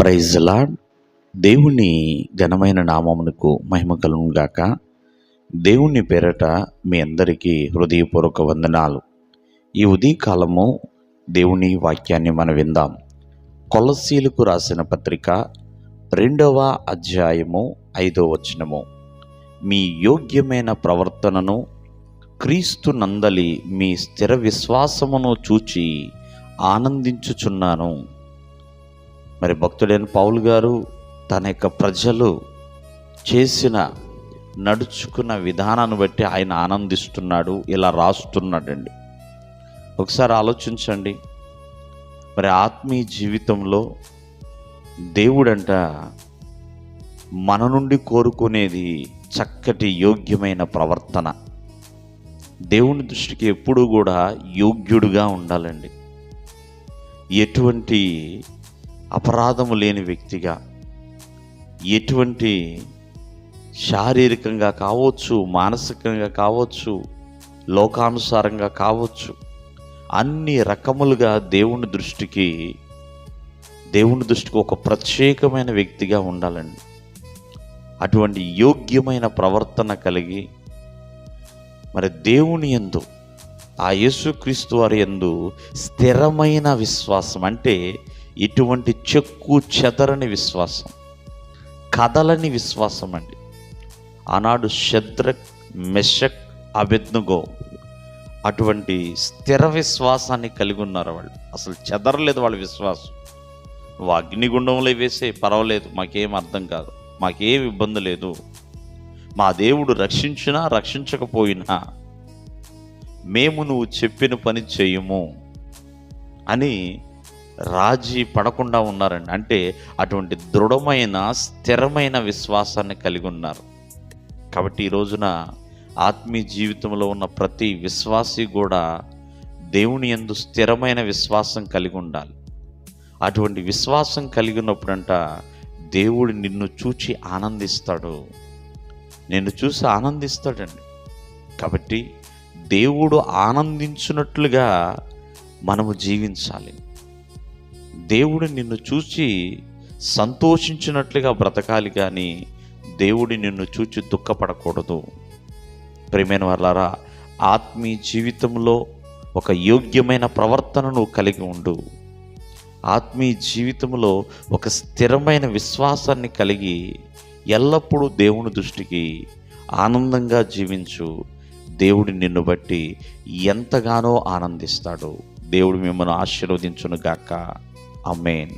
Praise lord. దేవుని ఘనమైన నామమునకు మహిమ కలుగును గాక. దేవుని పేరట మీ అందరికీ హృదయపూర్వక వందనాలు. ఈ ఉదయకాలము దేవుని వాక్యాన్ని మనం విందాం. కొలస్సీలకు రాసిన పత్రిక 2వ అధ్యాయము 5వ వచనము. మీ యోగ్యమైన ప్రవర్తనను క్రీస్తు నందలి మీ స్థిర విశ్వాసమును చూచి ఆనందించుచున్నాను. మరి భక్తుడైన పౌలు గారు తన యొక్క ప్రజలు నడుచుకున్న విధానాన్ని బట్టి ఆయన ఆనందిస్తున్నాడు, ఇలా రాస్తున్నాడండి. ఒకసారి ఆలోచించండి. మరి ఆత్మీయ జీవితంలో దేవుడంట మన నుండి కోరుకునేది చక్కటి యోగ్యమైన ప్రవర్తన. దేవుని దృష్టికి ఎప్పుడూ కూడా యోగ్యుడుగా ఉండాలండి. ఎటువంటి అపరాధము లేని వ్యక్తిగా, ఎటువంటి శారీరకంగా కావచ్చు, మానసికంగా కావచ్చు, లోకానుసారంగా కావచ్చు, అన్ని రకములుగా దేవుని దృష్టికి ఒక ప్రత్యేకమైన వ్యక్తిగా ఉండాలండి. అటువంటి యోగ్యమైన ప్రవర్తన కలిగి మరి దేవుని యందు, ఆ యేసుక్రీస్తు వారి యందు స్థిరమైన విశ్వాసం, అంటే ఇటువంటి చెక్కు చెదరని విశ్వాసం, కదలని విశ్వాసం అండి. ఆనాడు షద్రక్, మెషక్, అబేద్నెగో అటువంటి స్థిర విశ్వాసాన్ని కలిగి ఉన్నారు. వాళ్ళు అసలు చెదరలేదు. వాళ్ళ విశ్వాసం, నువ్వు అగ్నిగుండంలో వేసే పర్వాలేదు, మాకేం అర్థం కాదు, మాకేం ఇబ్బంది లేదు, మా దేవుడు రక్షించినా రక్షించకపోయినా మేము నువ్వు చెప్పిన పని చేయము అని రాజీ పడకుండా ఉన్నారండి. అంటే అటువంటి దృఢమైన స్థిరమైన విశ్వాసాన్ని కలిగి ఉన్నారు. కాబట్టి ఈ రోజున ఆత్మీయ జీవితంలో ఉన్న ప్రతి విశ్వాసి కూడా దేవుని యందు స్థిరమైన విశ్వాసం కలిగి ఉండాలి. అటువంటి విశ్వాసం కలిగి ఉన్నప్పుడంట దేవుడు నిన్ను చూచి ఆనందిస్తాడు, నిన్ను చూసి ఆనందిస్తాడండి. కాబట్టి దేవుడు ఆనందించినట్లుగా మనము జీవించాలి. దేవుడు నిన్ను చూచి సంతోషించినట్లుగా బ్రతకాలి, కానీ దేవుడు నిన్ను చూచి దుఃఖపడకూడదు. ప్రియమైన వారలారా, ఆత్మీయ జీవితంలో ఒక యోగ్యమైన ప్రవర్తనను కలిగి ఉండు. ఆత్మీయ జీవితంలో ఒక స్థిరమైన విశ్వాసాన్ని కలిగి ఎల్లప్పుడూ దేవుని దృష్టికి ఆనందంగా జీవించు. దేవుడు నిన్ను బట్టి ఎంతగానో ఆనందిస్తాడు. దేవుడు మిమ్మల్ని ఆశీర్వదించును గాక. ఆమేన్.